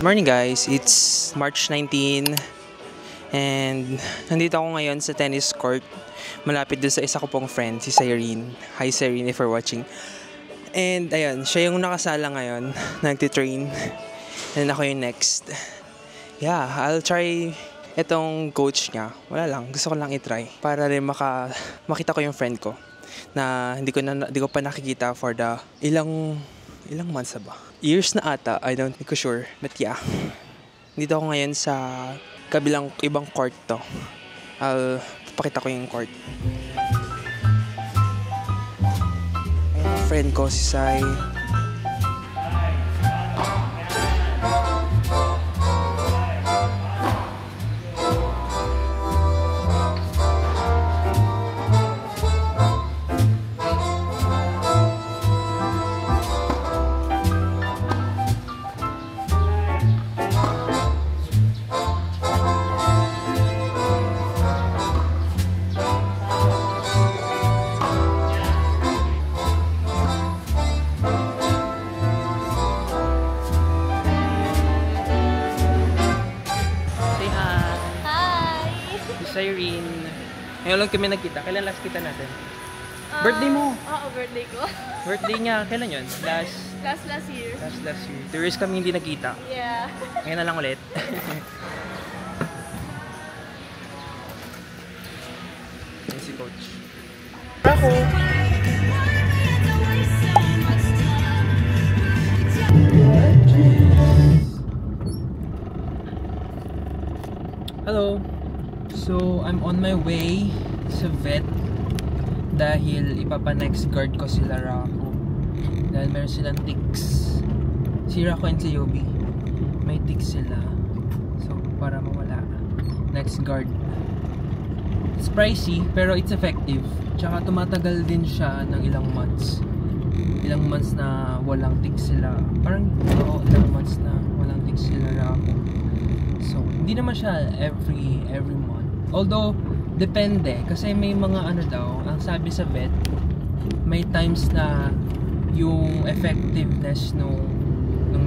Morning guys, it's March 19 and nandito ako ngayon sa tennis court malapit dun sa isa ko pong friend, si Cyrene. Hi Cyrene if you're watching. And ayun, siya yung nakasala ngayon, nagtitrain. And ako yung next. Yeah, I'll try itong coach niya. Wala lang, gusto ko lang i-try para rin makita ko yung friend ko na hindi ko pa nakikita for the ilang months na ba? Years na ata, I don't think ko sure. But yeah, dito ako ngayon sa ibang court to. I'll pakita ko yung court. Ayun ang friend ko, si Sai. Cyrene. Ngayon lang kami nagkita. Kailan last kita natin? Birthday mo! Oo, birthday ko. Birthday niya. Kailan yun? Last year. Last year. 2 years kami hindi nagkita. Yeah. Ngayon na lang ulit. Yan si Coach. Ako! Hello! So, I'm on my way sa vet dahil ipapa-next guard ko sila Rako. Dahil meron silang tics. Si Rako and si Yobi. May tics sila. So, para mawala. Next guard. It's pricey, pero it's effective. Tsaka tumatagal din siya ng ilang months. Ilang months na walang tics sila. Parang, ilang months na walang tics sila Rako. So, hindi naman siya every month. Although, depende. Kasi may mga ano daw, ang sabi sa vet, may times na yung effectiveness nung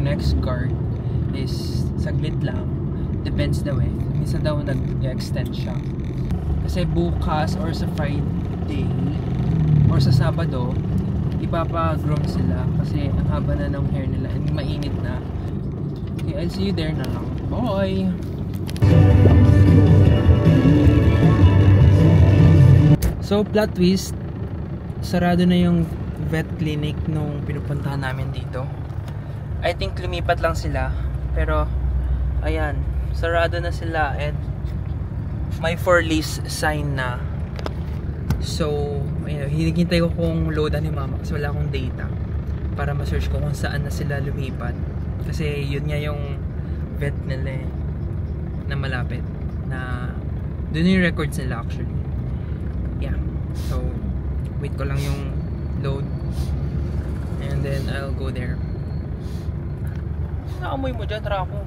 next guard is saglit lang. Depends daw eh. Minsan daw nag-extend siya. Kasi bukas or sa Friday or sa Sabado, ipapa-groom sila. Kasi ang haba na ng hair nila and mainit na. Okay, I'll see you there na lang. Bye! So, plot twist, sarado na yung vet clinic nung pinupuntahan namin dito. I think lumipat lang sila, pero ayan, sarado na sila and may for lease sign na. So, ayan, hinihintay ko kung loadan ni mama kasi wala akong data para ma-search ko kung saan na sila lumipat. Kasi yun nga yung vet nila na malapit, na doon yung records nila actually. Yeah, so wait ko lang yung load and then I'll go there. Naamoy mo dyan, Rako?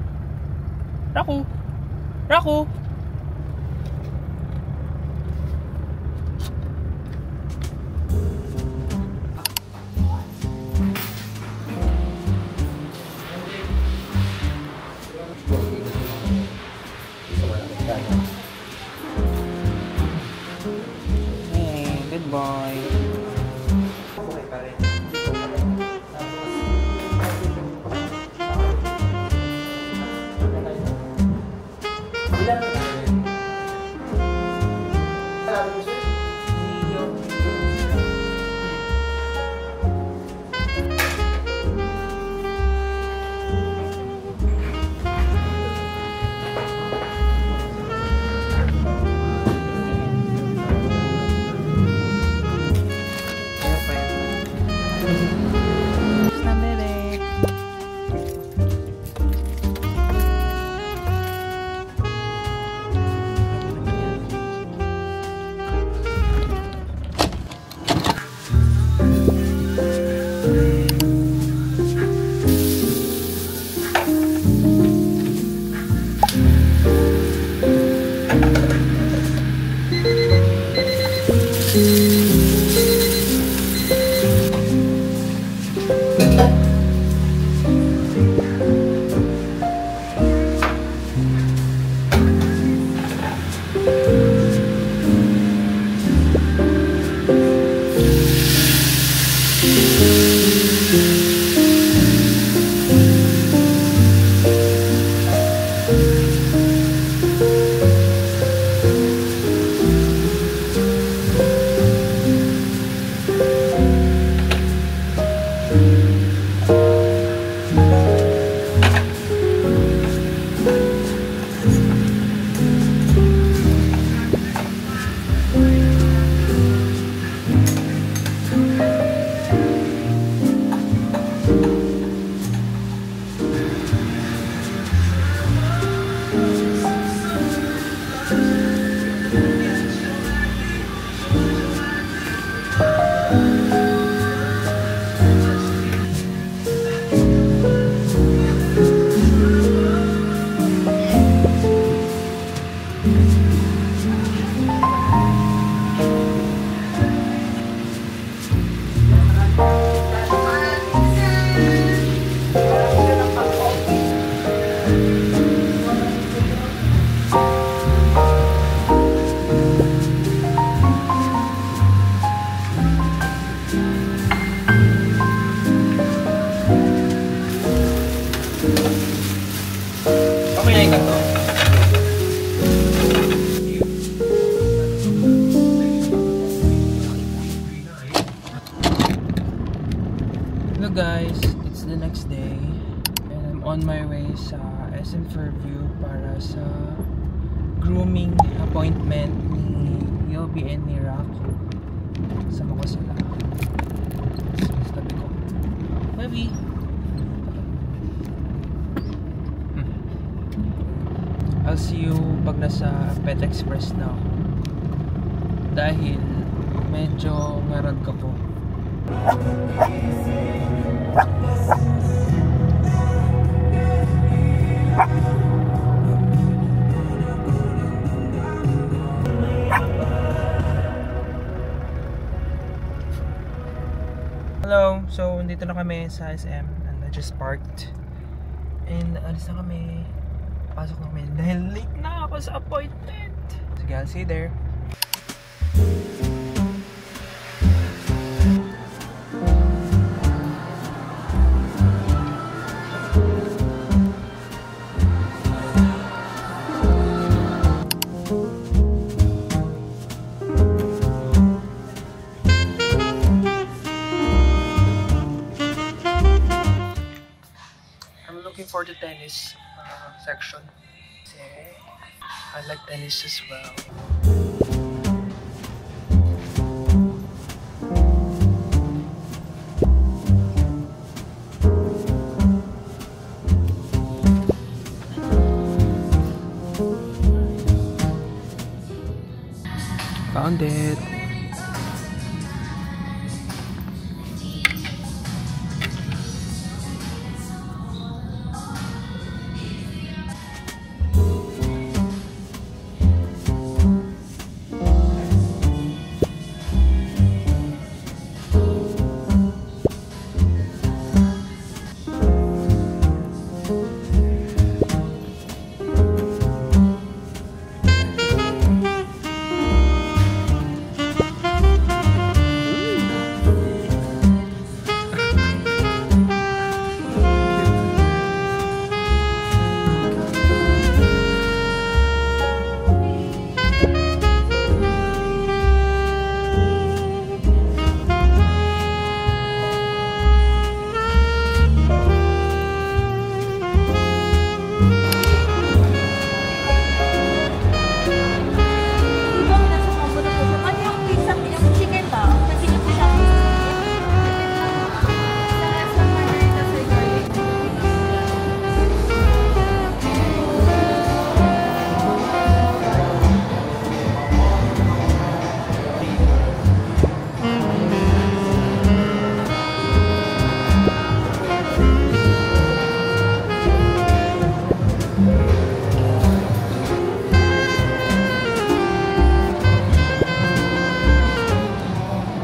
Rako! Rako! Goodbye. Okay pa rin. Hello guys, it's the next day and I'm on my way sa SM Fairview para sa grooming appointment ni Yobi and ni Rako. Sama ko sila. Tabi ko. Yobi! I'll see you pag nasa Pet Express na ako. Dahil medyo ngarag ako. Hello, so dito na kami sa SM and I just parked and alis na kami, pasok na kami dahil late na ako sa appointment. Sige, I'll see you there. For the tennis section. I like tennis as well. Found it.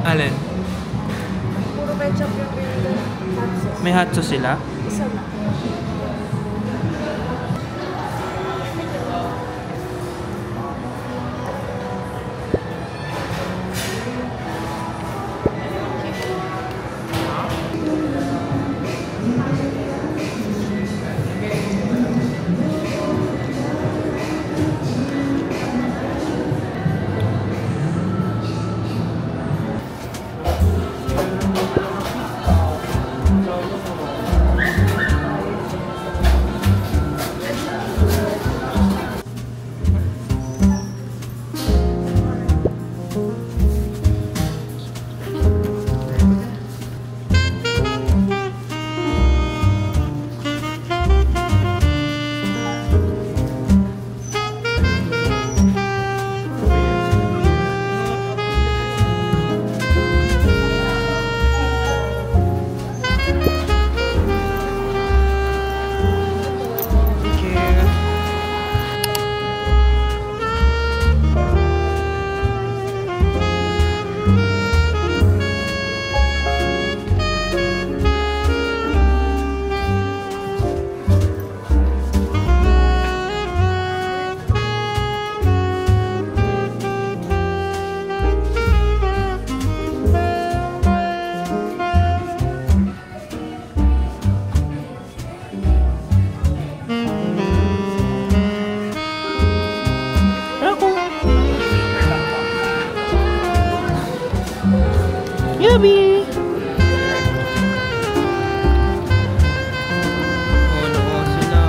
Alin? Puro ketchup yung hot sauce. May hot sauce sila? Isa lang. Bobby! Oh, no, sila.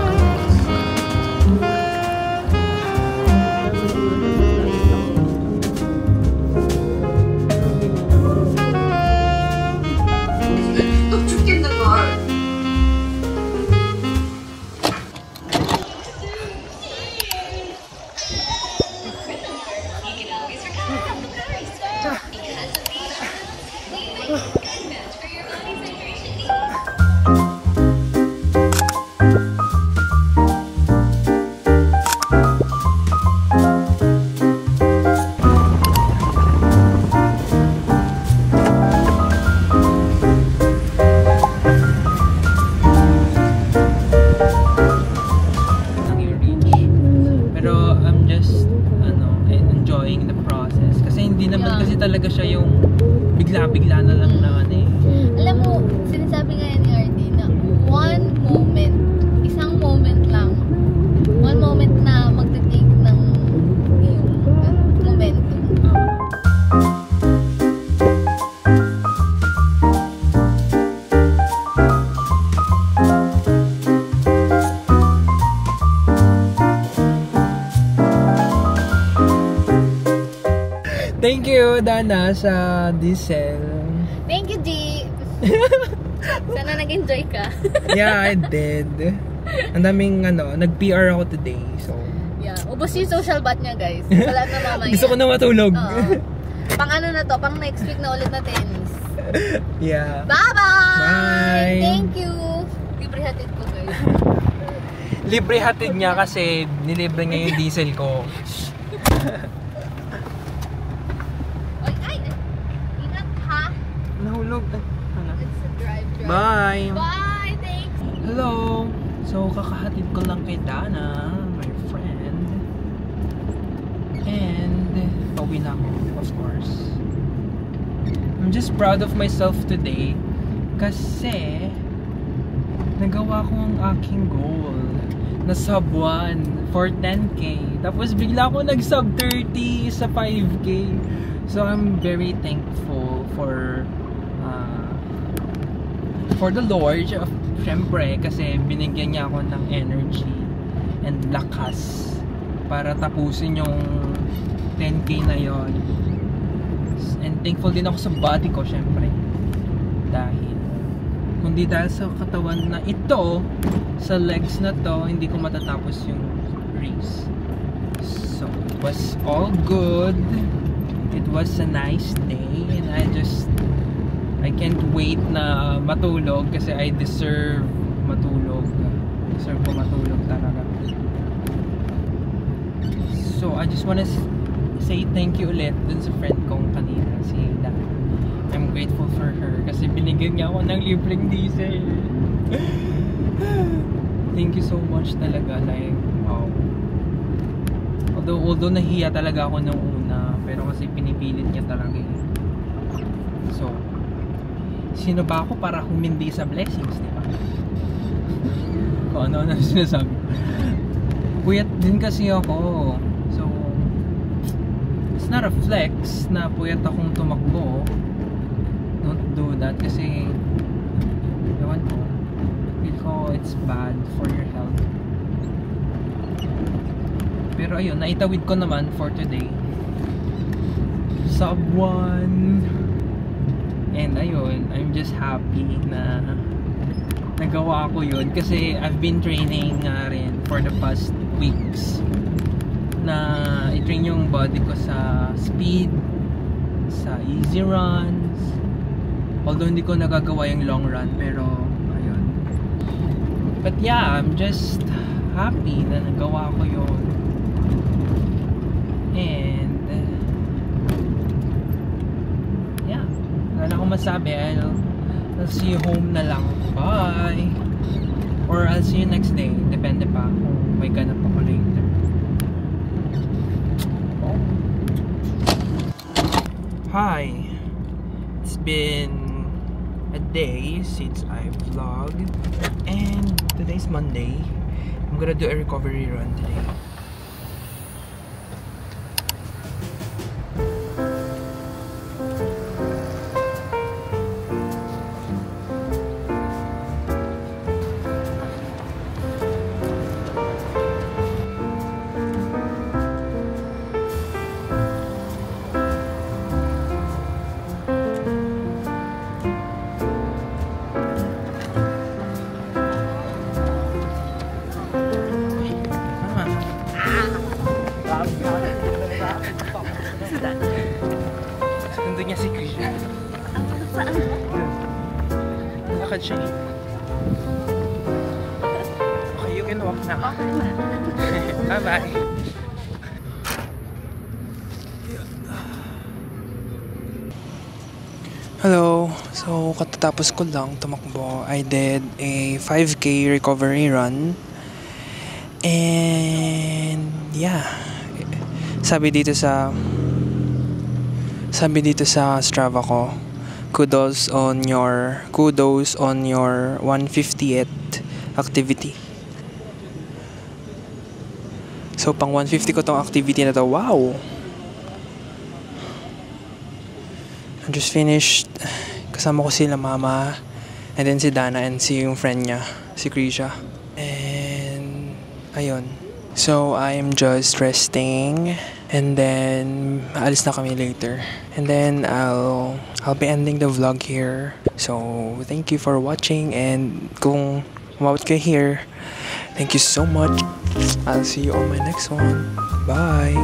Talaga siya yung bigla-bigla na lang na ano eh. Alam mo, sinasabi nga yan ni RD na isang moment lang, one moment na magte-take ng yung momentum. Thank you, Dana, sa diesel. Thank you, G. Sana nag-enjoy ka. Yeah, I did. Ang daming nag-PR ako today, so. Yeah, ubos yung social bath niya, guys. Wala na mamaya. Gusto ko na matulog. Pang ano na to, pang next week na ulit na tennis. Yeah. Bye-bye! Bye! Thank you! Libre hatid ko, guys. Libre hatid niya kasi nilibre niya yung diesel ko. Nahulog. It's a drive. Bye! Bye! Thanks! Hello! So, kakahatid ko lang kay Dana, my friend. And, pauwi na ako, of course. I'm just proud of myself today kasi nagawa ko ang aking goal na sub 1 for 10K. Tapos bigla ako nag-sub 30 sa 5K. So, I'm very thankful for the Lord, syempre, kasi binigyan niya ako ng energy and lakas para tapusin yung 10K na yon. And thankful din ako sa body ko, syempre, kundi dahil sa katawan na ito, sa legs na to, hindi ko matatapos yung race. So it was all good. It was a nice day, and I can't wait na matulog kasi I deserve matulog. Deserve ko matulog talaga. So I just wanna say thank you ulit dun sa friend kong kanina, si Dana. I'm grateful for her kasi binigyan niya ako ng libreng diesel. Thank you so much talaga, like, wow. Although nahiya talaga ako nung una, pero kasi pinipilit niya talaga eh. So, sino ba ako para humindi sa blessings, di ba? Kung ano sinasabi. Puyat din kasi ako. So, it's not a flex na puyat akong tumakbo. Don't do that kasi ewan ko, feel ko it's bad for your health. Pero ayun, naitawid ko naman for today. Sub 1. And ayun, I'm just happy na nagawa ko yun kasi I've been training nga rin for the past weeks na i-train yung body ko sa speed, sa easy runs, although hindi ko nagagawa yung long run, pero ayun. But yeah, I'm just happy na nagawa ko yun. And yeah, wala akong masabi. I'll see you home na lang. Bye! Or I'll see you next day. Depende pa kung may ganap ako later. Oh. Hi! It's been a day since I vlogged, and today's Monday. I'm gonna do a recovery run today. niya si Krisha. Saan? Lakad siya eh. Okay, you can walk now. Okay na. Bye-bye. Hello. So, katatapos ko lang tumakbo. I did a 5K recovery run. And yeah. Sabi dito sa Strava ko, kudos on your 150th activity. So, pang 150 ko tong activity na to. Wow! I just finished. Kasama ko sila mama, and then si Dana, and si yung friend niya, si Krisha. And ayun. So, I'm just resting, and then aalis na kami later. And then I'll be ending the vlog here. So, thank you for watching, and kung umabot kayo here, thank you so much. I'll see you on my next one. Bye!